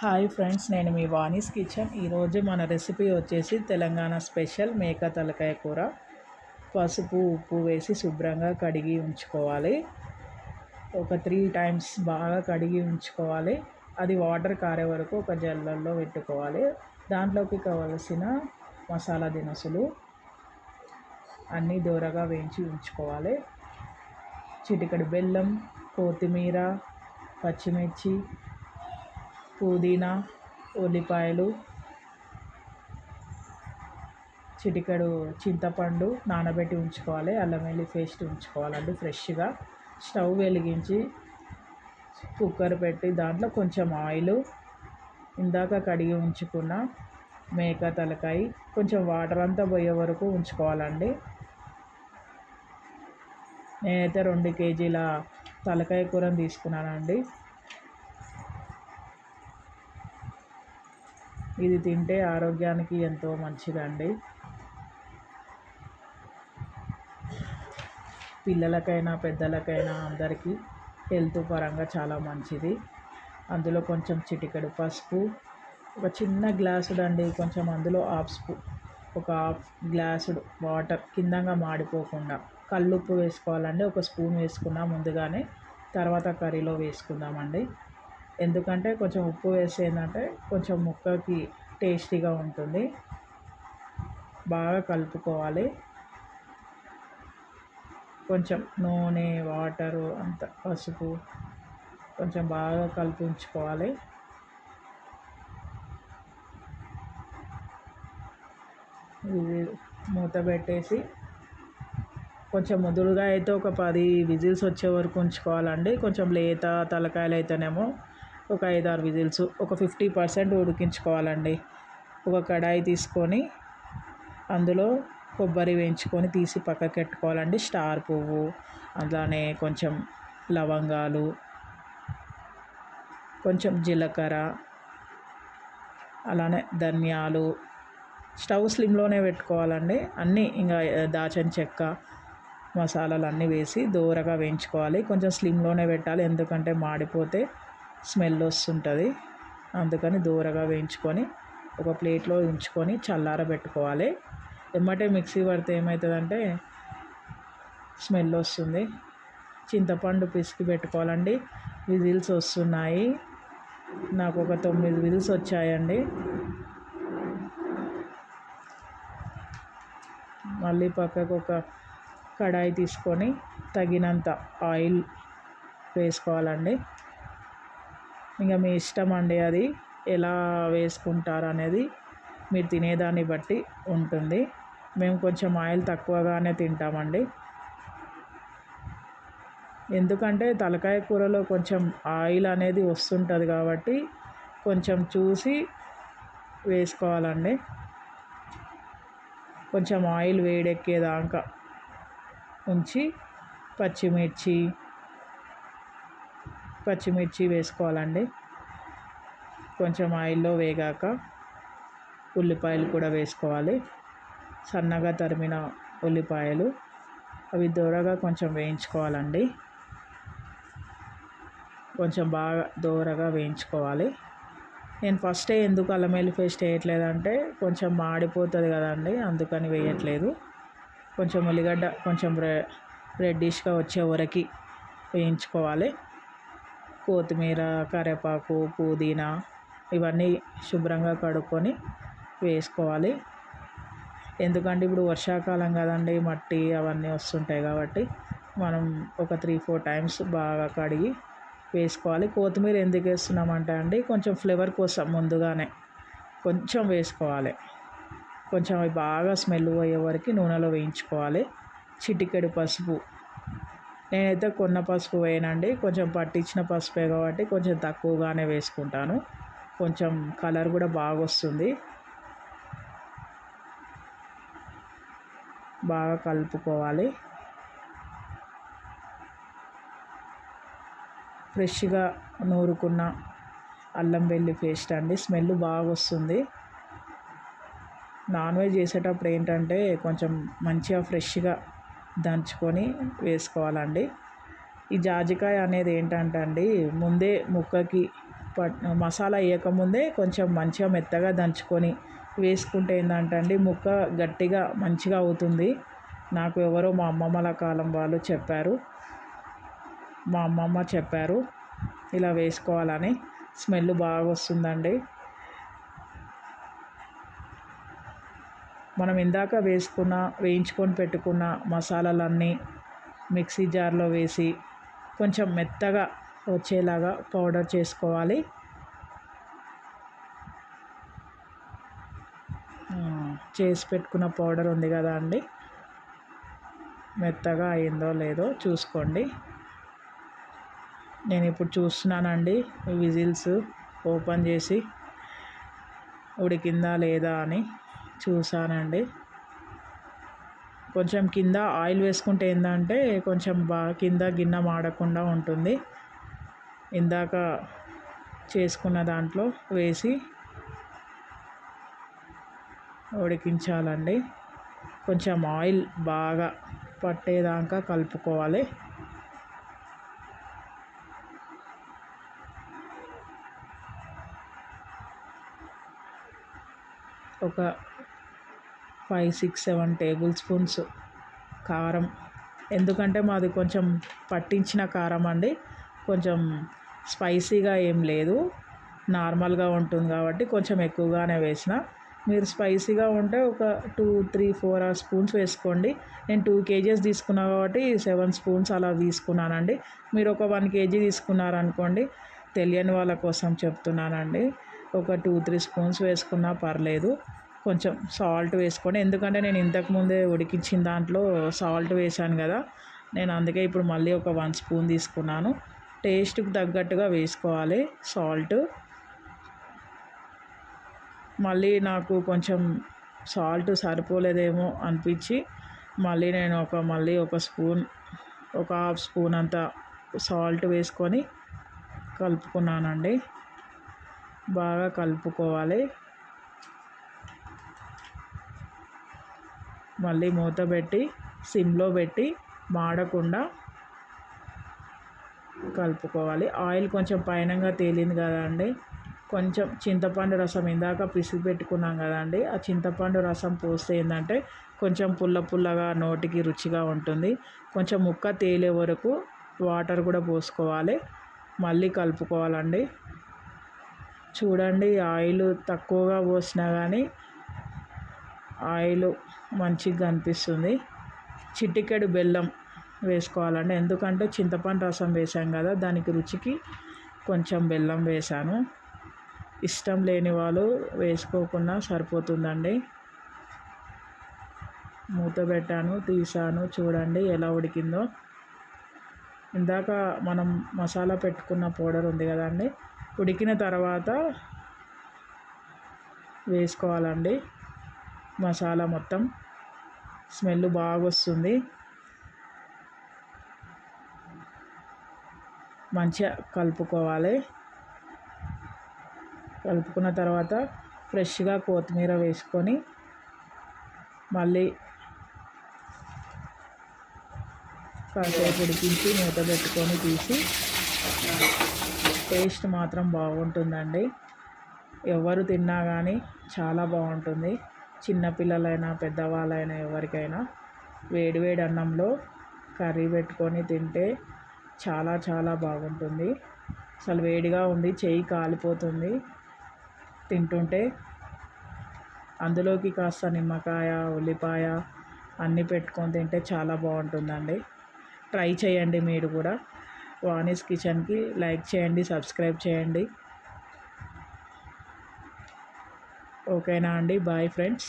Hi friends, నేను మీ Vani's kitchen. ఈరోజు మన రెసిపీ వచ్చేసి తెలంగాణ స్పెషల్ మేక తలకాయ కూర. పసుపు ఉప్పు వేసి శుభ్రంగా కడిగి ఉంచుకోవాలి. ఒక 3 టైమ్స్ బాగా కడిగి ఉంచుకోవాలి. అది వాటర్ కారే వరకు ఒక జల్లల్లో పెట్టుకోవాలి. దాంట్లోకి కావలసిన మసాలా దినుసులు అన్నీ దూరగా వేయించి ఉంచుకోవాలి. చిటికెడు బెల్లం, కొత్తిమీర, పచ్చిమిర్చి, పుదీనా, ఉల్లిపాయలు, చిటికెడు చింతపండు నానబెట్టి ఉంచుకోవాలి. అల్లం వెల్లుల్లి పేస్ట్ ఉంచుకోవాలండి ఫ్రెష్గా. స్టవ్ వెలిగించి కుక్కర్ పెట్టి దాంట్లో కొంచెం ఆయిల్, ఇందాక కడిగి ఉంచుకున్న మేక తలకాయ కొంచెం వాటర్ అంతా పోయే వరకు ఉంచుకోవాలండి. నేనైతే 2 కేజీల తలకాయ కూరని తీసుకున్నానండి. ఇది తింటే ఆరోగ్యానికి ఎంతో మంచిదండి. పిల్లలకైనా పెద్దలకైనా అందరికీ హెల్త్ పరంగా చాలా మంచిది. అందులో కొంచెం చిటికెడు పసుపు, ఒక చిన్న గ్లాసుడండి, కొంచెం అందులో ఒక హాఫ్ గ్లాసుడు వాటర్ కిందంగా మాడిపోకుండా. కల్లుప్పు వేసుకోవాలండి. ఒక స్పూన్ వేసుకున్నాం ముందుగానే, తర్వాత కర్రీలో వేసుకుందామండి. ఎందుకంటే కొంచెం ఉప్పు వేస్తే ఏంటంటే కొంచెం ముక్కకి టేస్టీగా ఉంటుంది. బాగా కలుపుకోవాలి. కొంచెం నూనె, వాటరు, అంత పసుపు కొంచెం బాగా కలిపి ఉంచుకోవాలి. ఇది మూత పెట్టేసి కొంచెం ముదురుగా అయితే ఒక 10 విజిల్స్ వచ్చే వరకు ఉంచుకోవాలండి. కొంచెం లేత తలకాయలు అయితేనేమో ఒక 5-6 విజిల్స్, ఒక 50% ఉడికించుకోవాలండి. ఒక కడాయి తీసుకొని అందులో కొబ్బరి వేయించుకొని తీసి పక్కకి పెట్టుకోవాలండి. స్టార్ పువ్వు, అలానే కొంచెం లవంగాలు, కొంచెం జీలకర్ర, అలానే ధనియాలు. స్టవ్ స్లిమ్లోనే పెట్టుకోవాలండి. అన్నీ ఇంకా దాల్చిన చెక్క, మసాలాలు అన్నీ వేసి దూరగా వేయించుకోవాలి. కొంచెం స్లిమ్లోనే పెట్టాలి, ఎందుకంటే మాడిపోతే స్మెల్ వస్తుంటుంది. అందుకని దూరగా వేయించుకొని ఒక ప్లేట్లో ఉంచుకొని చల్లారబెట్టుకోవాలి. ఎమ్మటే మిక్సీ పడితే ఏమవుతుందంటే స్మెల్ వస్తుంది. చింతపండు పిసికి పెట్టుకోవాలండి. విజిల్స్ వస్తున్నాయి. నాకు ఒక 9 విజిల్స్ వచ్చాయండి. మళ్ళీ పక్కకు ఒక కడాయి తీసుకొని తగినంత ఆయిల్ వేసుకోవాలండి. ఇంకా మీ ఇష్టం అండి, అది ఎలా వేసుకుంటారు అనేది మీరు తినేదాన్ని బట్టి ఉంటుంది. మేము కొంచెం ఆయిల్ తక్కువగానే తింటామండి. ఎందుకంటే తలకాయ కూరలో కొంచెం ఆయిల్ అనేది వస్తుంటుంది కాబట్టి కొంచెం చూసి వేసుకోవాలండి. కొంచెం ఆయిల్ వేడెక్కేదాకా ఉంచి పచ్చిమిర్చి వేసుకోవాలండి. కొంచెం ఆయిల్లో వేగాక ఉల్లిపాయలు కూడా వేసుకోవాలి. సన్నగా తరిమిన ఉల్లిపాయలు, అవి దూరగా కొంచెం వేయించుకోవాలండి. కొంచెం బాగా దూరగా వేయించుకోవాలి. నేను ఫస్టే ఎందుకు అల్లం వెల్లుల్లి పేస్ట్ వేయట్లేదంటే కొంచెం మాడిపోతుంది కదండి, అందుకని వేయట్లేదు. కొంచెం ఉల్లిగడ్డ కొంచెం రెడ్డిష్గా వచ్చే వరకు వేయించుకోవాలి. కొత్తిమీర, కరివేపాకు, పుదీనా ఇవన్నీ శుభ్రంగా కడుక్కొని వేసుకోవాలి. ఎందుకంటే ఇప్పుడు వర్షాకాలం కదండి, మట్టి అవన్నీ వస్తుంటాయి కాబట్టి మనం ఒక 3-4 టైమ్స్ బాగా కడిగి వేసుకోవాలి. కొత్తిమీర ఎందుకు వేస్తున్నామంటే అండి, కొంచెం ఫ్లేవర్ కోసం ముందుగానే కొంచెం వేసుకోవాలి. కొంచెం అవి బాగా స్మెల్ పోయే వరకు నూనెలో వేయించుకోవాలి. చిటికెడు పసుపు, నేనైతే కొన్న పసుపు వేయనండి, కొంచెం పట్టించిన పసుపే కాబట్టి కొంచెం తక్కువగానే వేసుకుంటాను. కొంచెం కలర్ కూడా బాగా వస్తుంది. బాగా కలుపుకోవాలి. ఫ్రెష్గా నూరుకున్న అల్లం వెల్లుల్లి పేస్ట్ అండి, స్మెల్ బాగా వస్తుంది. నాన్ వెజ్ చేసేటప్పుడు ఏంటంటే కొంచెం మంచిగా ఫ్రెష్గా దంచుకొని వేసుకోవాలండి. ఈ జాజికాయ అనేది ఏంటంటే అండి, ముందే ముక్కకి మసాలా వేయకముందే కొంచెం మంచిగా మెత్తగా దంచుకొని వేసుకుంటే ఏంటంటే అండి ముక్క గట్టిగా మంచిగా అవుతుంది. నాకు ఎవరో మా అమ్మమ్మల కాలం వాళ్ళు చెప్పారు, మా అమ్మమ్మ చెప్పారు ఇలా వేసుకోవాలని. స్మెల్ బాగా వస్తుందండి. మనం ఇందాక వేయించుకొని పెట్టుకున్న మసాలాలన్నీ మిక్సీ జార్లో వేసి కొంచెం మెత్తగా వచ్చేలాగా పౌడర్ చేసుకోవాలి. చేసి పెట్టుకున్న పౌడర్ ఉంది కదా అండి, మెత్తగా అయిందో లేదో చూసుకోండి. నేను ఇప్పుడు చూస్తున్నానండి విజిల్స్ ఓపెన్ చేసి ఉడికిందా లేదా అని చూసానండి. కొంచెం కింద ఆయిల్ వేసుకుంటే ఏంటంటే కొంచెం కింద గిన్నె మాడకుండా ఉంటుంది. ఇందాక చేసుకున్న దాంట్లో వేసి ఉడికించాలండి. కొంచెం ఆయిల్ బాగా పట్టేదాకా కలుపుకోవాలి. ఒక 5, 6, 7 టేబుల్ స్పూన్స్ కారం, ఎందుకంటే మాది కొంచెం పట్టించిన కారం అండి, కొంచెం స్పైసీగా ఏం లేదు, నార్మల్గా ఉంటుంది కాబట్టి కొంచెం ఎక్కువగానే వేసిన. మీరు స్పైసీగా ఉంటే ఒక 2, 3, 4 స్పూన్స్ వేసుకోండి. నేను 2 kgs తీసుకున్నా కాబట్టి 7 స్పూన్స్ అలా తీసుకున్నానండి. మీరు ఒక 1 kg తీసుకున్నారనుకోండి, తెలియని వాళ్ళ కోసం చెప్తున్నానండి, ఒక 2, 3 స్పూన్స్ వేసుకున్నా పర్లేదు. కొంచెం సాల్ట్ వేసుకోండి, ఎందుకంటే నేను ఇంతకుముందే ఉడికించిన దాంట్లో సాల్ట్ వేసాను కదా, నేను అందుకే ఇప్పుడు మళ్ళీ ఒక 1 స్పూన్ తీసుకున్నాను. టేస్ట్కి తగ్గట్టుగా వేసుకోవాలి సాల్ట్. మళ్ళీ నాకు కొంచెం సాల్ట్ సరిపోలేదేమో అనిపించి నేను ఒక స్పూన్, ఒక హాఫ్ స్పూన్ అంత సాల్ట్ వేసుకొని కలుపుకున్నానండి. బాగా కలుపుకోవాలి. మళ్ళీ మూత పెట్టి సిమ్లో పెట్టి మాడకుండా కలుపుకోవాలి. ఆయిల్ కొంచెం పైనంగా తేలింది కదా అండి, కొంచెం చింతపండు రసం ఇందాక పిసికి పెట్టుకున్నాం కదండి, ఆ చింతపండు రసం పోస్తే ఏంటంటే కొంచెం పుల్లగా నోటికి రుచిగా ఉంటుంది. కొంచెం ముక్క తేలే వరకు వాటర్ కూడా పోసుకోవాలి, మళ్ళీ కలుపుకోవాలండి. చూడండి ఆయిల్ తక్కువగా పోసినా కానీ ఆయిల్ మంచిగా అనిపిస్తుంది. చిటికెడు బెల్లం వేసుకోవాలండి, ఎందుకంటే చింతపండు రసం వేసాం కదా, దానికి రుచికి కొంచెం బెల్లం వేసాను. ఇష్టం లేని వాళ్ళు వేసుకోకుండా సరిపోతుందండి. మూత పెట్టాను, తీసాను, చూడండి ఎలా ఉడికిందో. ఇందాక మనం మసాలా పెట్టుకున్న పౌడర్ ఉంది కదండి, ఉడికిన తర్వాత వేసుకోవాలండి మసాలా మొత్తం. స్మెల్ బాగా వస్తుంది. మంచిగా కలుపుకోవాలి. కలుపుకున్న తర్వాత ఫ్రెష్గా కొత్తిమీర వేసుకొని మళ్ళీ కాసేపు ఉడికించి మూత పెట్టుకొని తీసి, టేస్ట్ మాత్రం బాగుంటుందండి. ఎవరు తిన్నా కానీ చాలా బాగుంటుంది. చిన్నపిల్లలైనా పెద్దవాళ్ళైనా ఎవరికైనా వేడివేడి అన్నంలో కర్రీ పెట్టుకొని తింటే చాలా బాగుంటుంది. అసలు వేడిగా ఉంది, చెయ్యి కాలిపోతుంది తింటుంటే. అందులోకి కాస్త నిమ్మకాయ, ఉల్లిపాయ అన్నీ పెట్టుకొని తింటే చాలా బాగుంటుందండి. ట్రై చేయండి మీరు కూడా. వాణీస్ కిచెన్కి లైక్ చేయండి, సబ్స్క్రైబ్ చేయండి. ఓకేనా అండి, బాయ్ ఫ్రెండ్స్.